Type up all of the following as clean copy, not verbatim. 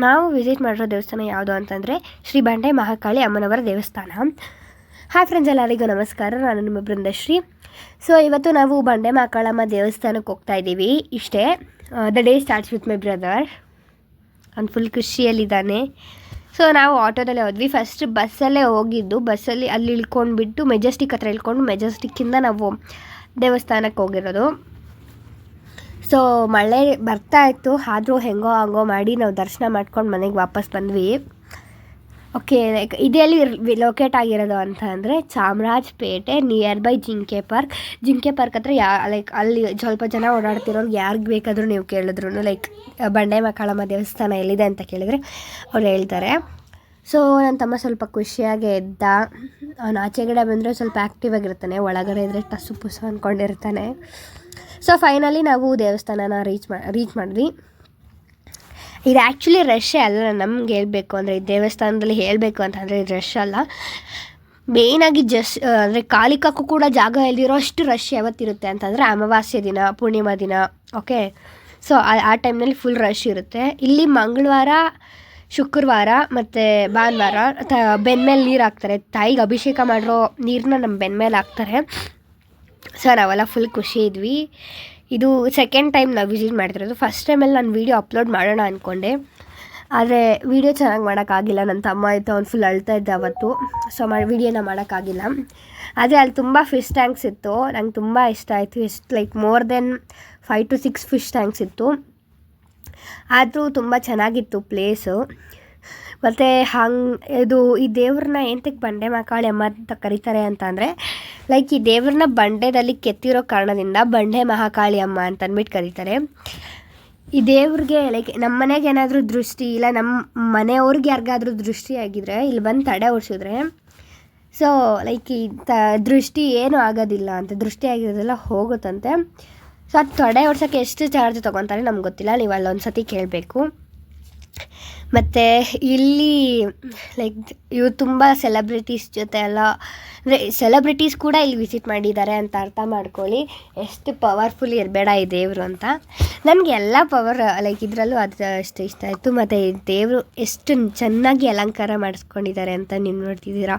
ನಾವು ವಿಸಿಟ್ ಮಾಡಿರೋ ದೇವಸ್ಥಾನ ಯಾವುದು ಅಂತಂದರೆ ಶ್ರೀ ಬಂಡೆ ಮಹಾಕಾಳಿ ಅಮ್ಮನವರ ದೇವಸ್ಥಾನ. ಹಾಯ್ ಫ್ರೆಂಡ್ಸ್, ಎಲ್ಲರಿಗೂ ನಮಸ್ಕಾರ. ನಾನು ನಿಮ್ಮ ಬೃಂದಶ್ರೀ. ಸೊ ಇವತ್ತು ನಾವು ಬಂಡೆ ಮಹಾಕಾಳಮ್ಮ ದೇವಸ್ಥಾನಕ್ಕೆ ಹೋಗ್ತಾ ಇದ್ದೀವಿ. ಇಷ್ಟೇ, the day starts with my brother. ಅವ್ನು ಫುಲ್ ಖುಷಿಯಲ್ಲಿದ್ದಾನೆ. ಸೊ ನಾವು ಆಟೋದಲ್ಲೇ ಹೋದ್ವಿ. ಫಸ್ಟ್ ಬಸ್ಸಲ್ಲೇ ಹೋಗಿದ್ದು. ಬಸ್ಸಲ್ಲಿ ಅಲ್ಲಿ ಇಳ್ಕೊಂಡ್ಬಿಟ್ಟು ಮೆಜೆಸ್ಟಿಕ್ ಹತ್ರ ಇಳ್ಕೊಂಡು ಮೆಜೆಸ್ಟಿಕ್ಕಿಂದ ನಾವು ದೇವಸ್ಥಾನಕ್ಕೆ ಹೋಗಿರೋದು. ಸೊ ಮಳೆ ಬರ್ತಾ ಇತ್ತು, ಆದರೂ ಹೆಂಗೋ ಹಂಗೋ ಮಾಡಿ ನಾವು ದರ್ಶನ ಮಾಡ್ಕೊಂಡು ಮನೆಗೆ ವಾಪಸ್ ಬಂದ್ವಿ. ಓಕೆ, ಲೈಕ್ ಇದೆಲ್ಲಿ ಲೊಕೇಟ್ ಆಗಿರೋದು ಅಂತ ಅಂದರೆ ಚಾಮರಾಜಪೇಟೆ ನಿಯರ್ ಬೈ ಜಿಂಕೆ ಪಾರ್ಕ್ ಹತ್ರ. ಲೈಕ್ ಅಲ್ಲಿ ಸ್ವಲ್ಪ ಜನ ಓಡಾಡ್ತಿರೋರ್ಗೆ ಯಾರಿಗೆ ಬೇಕಾದರೂ ನೀವು ಕೇಳಿದ್ರು ಲೈಕ್ ಬಂಡೆ ಮಹಾಕಾಳಮ್ಮ ದೇವಸ್ಥಾನ ಎಲ್ಲಿದೆ ಅಂತ ಕೇಳಿದರೆ ಅವ್ರು ಹೇಳ್ತಾರೆ. ಸೊ ನನ್ನ ತಮ್ಮ ಸ್ವಲ್ಪ ಖುಷಿಯಾಗಿ ಎದ್ದ. ಅವನು ಆಚೆಗಡೆ ಬಂದರೆ ಸ್ವಲ್ಪ ಆ್ಯಕ್ಟಿವ್ ಆಗಿರ್ತಾನೆ, ಒಳಗಡೆ ಇದ್ದರೆ ಟಸ್ಸು ಪುಸ್ಸು ಅಂದ್ಕೊಂಡಿರ್ತಾನೆ. ಸೊ ಫೈನಲಿ ನಾವು ದೇವಸ್ಥಾನನ ರೀಚ್ ಮಾಡಿದ್ವಿ. ಇದು ಆ್ಯಕ್ಚುಲಿ ರಶ್ಶೇ ಅಲ್ಲ. ನಮ್ಗೆ ಹೇಳಬೇಕು ಅಂದರೆ ಈ ದೇವಸ್ಥಾನದಲ್ಲಿ ಹೇಳಬೇಕು ಅಂತಂದರೆ ಇದು ರಶ್ ಅಲ್ಲ. ಮೇಯ್ನಾಗಿ ಅಂದರೆ ಕಾಲಿಕಕ್ಕೂ ಕೂಡ ಜಾಗ ಎಲ್ಲಿರೋ ಅಷ್ಟು ರಶ್ ಯಾವತ್ತಿರುತ್ತೆ ಅಂತಂದರೆ ಅಮಾವಾಸ್ಯೆ ದಿನ, ಪೂರ್ಣಿಮಾ ದಿನ. ಓಕೆ, ಸೊ ಆ ಟೈಮ್ನಲ್ಲಿ ಫುಲ್ ರಶ್ ಇರುತ್ತೆ. ಇಲ್ಲಿ ಮಂಗಳವಾರ, ಶುಕ್ರವಾರ ಮತ್ತು ಭಾನುವಾರ ಬೆನ್ಮೇಲೆ ನೀರು ಹಾಕ್ತಾರೆ. ತಾಯಿಗೆ ಅಭಿಷೇಕ ಮಾಡಿರೋ ನೀರನ್ನ ನಮ್ಮ ಬೆನ್ಮೇಲೆ ಹಾಕ್ತಾರೆ. ಸೊ ನಾವೆಲ್ಲ ಫುಲ್ ಖುಷಿ ಇದ್ವಿ. ಇದು ಸೆಕೆಂಡ್ ಟೈಮ್ ನಾವು ವಿಸಿಟ್ ಮಾಡ್ತಿರೋದು. ಫಸ್ಟ್ ಟೈಮಲ್ಲಿ ನಾನು ವೀಡಿಯೋ ಅಪ್ಲೋಡ್ ಮಾಡೋಣ ಅಂದ್ಕೊಂಡೆ, ಆದರೆ ವೀಡಿಯೋ ಚೆನ್ನಾಗಿ ಮಾಡೋಕ್ಕಾಗಿಲ್ಲ. ನನ್ನ ತಮ್ಮ ಆಯಿತು, ಅವ್ನು ಫುಲ್ ಅಳ್ತಾ ಇದ್ದ ಅವತ್ತು. ಸೊ ವೀಡಿಯೋನ ಮಾಡೋಕ್ಕಾಗಿಲ್ಲ. ಆದರೆ ಅಲ್ಲಿ ತುಂಬ ಫಿಶ್ ಟ್ಯಾಂಕ್ಸ್ ಇತ್ತು. ನಂಗೆ ತುಂಬ ಇಷ್ಟ ಆಯಿತು. ಎಷ್ಟು like more than 5 to 6 fish tanks ಇತ್ತು. ಆದರೂ ತುಂಬ ಚೆನ್ನಾಗಿತ್ತು ಪ್ಲೇಸು. ಮತ್ತು ಈ ದೇವ್ರನ್ನ ಏನಕ್ಕೆ ಬಂಡೆ ಮಹಾಕಾಳಿ ಅಮ್ಮ ಅಂತ ಕರೀತಾರೆ ಅಂತ ಅಂದರೆ, ಲೈಕ್ ಈ ದೇವ್ರನ್ನ ಬಂಡೆದಲ್ಲಿ ಕೆತ್ತಿರೋ ಕಾರಣದಿಂದ ಬಂಡೆ ಮಹಾಕಾಳಿ ಅಮ್ಮ ಅಂತ ಅಂದ್ಬಿಟ್ಟು ಕರೀತಾರೆ. ಈ ದೇವ್ರಿಗೆ ಲೈಕ್ ನಮ್ಮ ಮನೆಗೆ ಏನಾದರೂ ದೃಷ್ಟಿ, ಇಲ್ಲ ನಮ್ಮ ಮನೆಯವ್ರಿಗೆ ಯಾರಿಗಾದ್ರೂ ದೃಷ್ಟಿ ಆಗಿದ್ರೆ ಇಲ್ಲಿ ಬಂದು ತಡೆ ಓಡಿಸಿದ್ರೆ, ಸೊ ಲೈಕ್ ಈ ದೃಷ್ಟಿ ಏನೂ ಆಗೋದಿಲ್ಲ ಅಂತ, ದೃಷ್ಟಿ ಆಗಿರೋದೆಲ್ಲ ಹೋಗುತ್ತಂತೆ. ಸೊ ಅದು ತಡೆ ಓಡ್ಸೋಕ್ಕೆ ಎಷ್ಟು ಚಾರ್ಜ್ ತೊಗೊತಾರೆ ನಮ್ಗೆ ಗೊತ್ತಿಲ್ಲ, ನೀವು ಅಲ್ಲೊಂದು ಸತಿ ಕೇಳಬೇಕು. ಮತ್ತು ಇಲ್ಲಿ ಲೈಕ್ ಇವು ತುಂಬ ಸೆಲೆಬ್ರಿಟೀಸ್ ಜೊತೆ ಎಲ್ಲ, ಅಂದರೆ ಸೆಲೆಬ್ರಿಟೀಸ್ ಕೂಡ ಇಲ್ಲಿ ವಿಸಿಟ್ ಮಾಡಿದ್ದಾರೆ ಅಂತ ಅರ್ಥ ಮಾಡ್ಕೊಳ್ಳಿ. ಎಷ್ಟು ಪವರ್ಫುಲ್ ಇರಬೇಡ ಈ ದೇವರು ಅಂತ. ನನಗೆ ಎಲ್ಲ ಪವರ್ ಲೈಕ್ ಇದರಲ್ಲೂ ಅದು ಅಷ್ಟು ಇಷ್ಟ ಆಯಿತು. ಮತ್ತು ಈ ದೇವರು ಎಷ್ಟು ಚೆನ್ನಾಗಿ ಅಲಂಕಾರ ಮಾಡಿಸ್ಕೊಂಡಿದ್ದಾರೆ ಅಂತ ನೀವು ನೋಡ್ತಿದ್ದೀರಾ,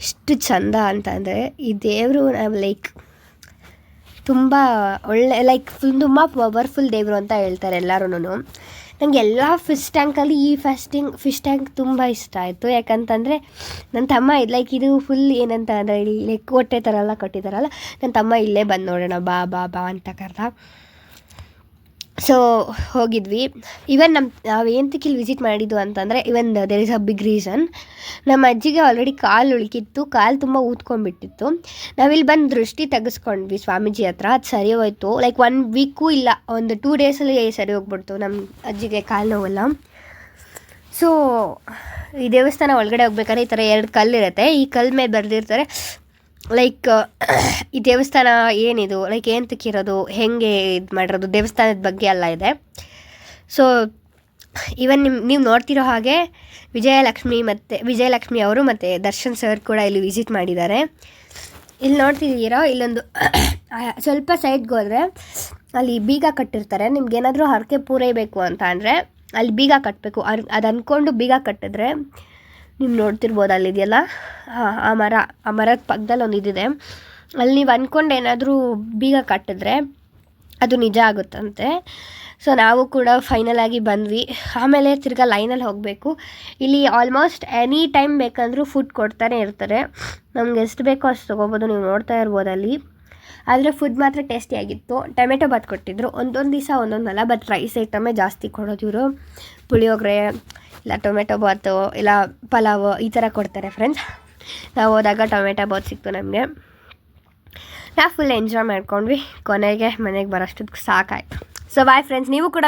ಎಷ್ಟು ಚಂದ ಅಂತ ಅಂದರೆ ಈ ದೇವರು ಲೈಕ್ ತುಂಬ ಒಳ್ಳೆ ಲೈಕ್ ತುಂಬ ಪವರ್ಫುಲ್ ದೇವರು ಅಂತ ಹೇಳ್ತಾರೆ ಎಲ್ಲರೂ. ನನಗೆ ಎಲ್ಲ ಫಿಶ್ ಟ್ಯಾಂಕಲ್ಲಿ ಈ ಫಿಶ್ ಟ್ಯಾಂಕ್ ತುಂಬ ಇಷ್ಟ ಆಯಿತು. ಯಾಕಂತಂದರೆ ನನ್ನ ತಮ್ಮ ಲೈಕ್ ಇದು ಫುಲ್ ಏನಂತ ಅಂದರೆ ಲೈಕ್ ಹೊಟ್ಟೆ ಥರ ಎಲ್ಲ ಕಟ್ಟಿದಾರಲ್ಲ, ನನ್ನ ತಮ್ಮ ಇಲ್ಲೇ ಬಂದು ನೋಡೋಣ ಬಾ ಬಾ ಬಾ ಅಂತ ಕರೆದ. ಸೊ ಹೋಗಿದ್ವಿ. ಇವನ್ ನಾವು ಏನಕ್ಕೆ ಇಲ್ಲಿ ವಿಸಿಟ್ ಮಾಡಿದ್ದು ಅಂತಂದರೆ, even there is a big reason. ನಮ್ಮ ಅಜ್ಜಿಗೆ ಆಲ್ರೆಡಿ ಕಾಲು ಉಳುಕಿತ್ತು, ಕಾಲು ತುಂಬ ಊದ್ಕೊಂಡ್ಬಿಟ್ಟಿತ್ತು. ನಾವಿಲ್ಲಿ ಬಂದು ದೃಷ್ಟಿ ತೆಗೆಸ್ಕೊಂಡ್ವಿ ಸ್ವಾಮೀಜಿ ಹತ್ರ. ಅದು ಸರಿ ಹೋಯ್ತು. ಲೈಕ್ 1 ವೀಕು ಇಲ್ಲ, ಒಂದು 2 ಡೇಸಲ್ಲಿ ಸರಿ ಹೋಗ್ಬಿಡ್ತು ನಮ್ಮ ಅಜ್ಜಿಗೆ ಕಾಲು ನೋವೆಲ್ಲ. ಸೊ ಈ ದೇವಸ್ಥಾನ ಒಳಗಡೆ ಹೋಗ್ಬೇಕಾದ್ರೆ ಈ ಥರ 2 ಕಲ್ಲಿರುತ್ತೆ. ಈ ಕಲ್ಲು ಮೇಲೆ ಬರೆದಿರ್ತಾರೆ ಲೈಕ್ ಈ ದೇವಸ್ಥಾನ ಏನಿದು, ಲೈಕ್ ಏನಕ್ಕಿರೋದು, ಹೆಂಗೆ ಇದು ಮಾಡಿರೋದು, ದೇವಸ್ಥಾನದ ಬಗ್ಗೆ ಎಲ್ಲ ಇದೆ. ಸೊ ಇವನ್ ನೀವು ನೋಡ್ತಿರೋ ಹಾಗೆ ವಿಜಯಲಕ್ಷ್ಮಿ ಅವರು ಮತ್ತು ದರ್ಶನ್ ಸರ್ ಕೂಡ ಇಲ್ಲಿ ವಿಸಿಟ್ ಮಾಡಿದ್ದಾರೆ. ಇಲ್ಲಿ ನೋಡ್ತಿದ್ದೀರೋ, ಇಲ್ಲೊಂದು ಸ್ವಲ್ಪ ಸೈಡ್ಗೆ ಹೋದರೆ ಅಲ್ಲಿ ಬೀಗ ಕಟ್ಟಿರ್ತಾರೆ. ನಿಮ್ಗೇನಾದರೂ ಹರಕೆ ಪೂರೈಬೇಕು ಅಂತ ಅಂದರೆ ಅಲ್ಲಿ ಬೀಗ ಕಟ್ಟಬೇಕು. ಅದು ಅಂದ್ಕೊಂಡು ಬೀಗ ಕಟ್ಟಿದ್ರೆ, ನೀವು ನೋಡ್ತಿರ್ಬೋದು ಅಲ್ಲಿದೆಯಲ್ಲ ಆ ಮರದ ಪಕ್ಕದಲ್ಲಿ ಒಂದು ಇದಿದೆ. ಅಲ್ಲಿ ನೀವು ಅಂದ್ಕೊಂಡು ಏನಾದರೂ ಬೀಗ ಕಟ್ಟಿದ್ರೆ ಅದು ನಿಜ ಆಗುತ್ತಂತೆ. ಸೊ ನಾವು ಕೂಡ ಫೈನಲ್ ಆಗಿ ಬಂದ್ವಿ. ಆಮೇಲೆ ತಿರ್ಗಾ ಲೈನಲ್ಲಿ ಹೋಗಬೇಕು. ಇಲ್ಲಿ ಆಲ್ಮೋಸ್ಟ್ ಎನಿ ಟೈಮ್ ಬೇಕಂದ್ರೂ ಫುಡ್ ಕೊಡ್ತಾನೆ ಇರ್ತಾರೆ. ನಮ್ಗೆ ಎಷ್ಟು ಬೇಕೋ ಅಷ್ಟು ತೊಗೋಬೋದು. ನೀವು ನೋಡ್ತಾ ಇರ್ಬೋದು ಅಲ್ಲಿ. ಆದರೆ ಫುಡ್ ಮಾತ್ರ ಟೇಸ್ಟಿಯಾಗಿತ್ತು. ಟೊಮೆಟೊ ಬಾತ್ ಕೊಟ್ಟಿದ್ದರು. ಒಂದೊಂದು ದಿವಸ ಒಂದೊಂದಲ್ಲ, ಬಟ್ ರೈಸ್ ಐಟಮೇ ಜಾಸ್ತಿ ಕೊಡೋದು ಇವರು. ಪುಳಿಯೋಗರೆ ಇಲ್ಲ ಟೊಮೆಟೊ ಬಾತು ಇಲ್ಲ ಪಲಾವು ಈ ಥರ ಕೊಡ್ತಾರೆ ಫ್ರೆಂಡ್ಸ್. ನಾವು ಹೋದಾಗ ಟೊಮೆಟೊ ಬಾತ್ ಸಿಕ್ತು ನಮಗೆ. ನಾವು ಫುಲ್ ಎಂಜಾಯ್ ಮಾಡ್ಕೊಂಡ್ವಿ. ಕೊನೆಗೆ ಮನೆಗೆ ಬರೋಷ್ಟಕ್ಕೆ ಸಾಕಾಯಿತು. ಸೊ ಬಾಯ್ ಫ್ರೆಂಡ್ಸ್, ನೀವು ಕೂಡ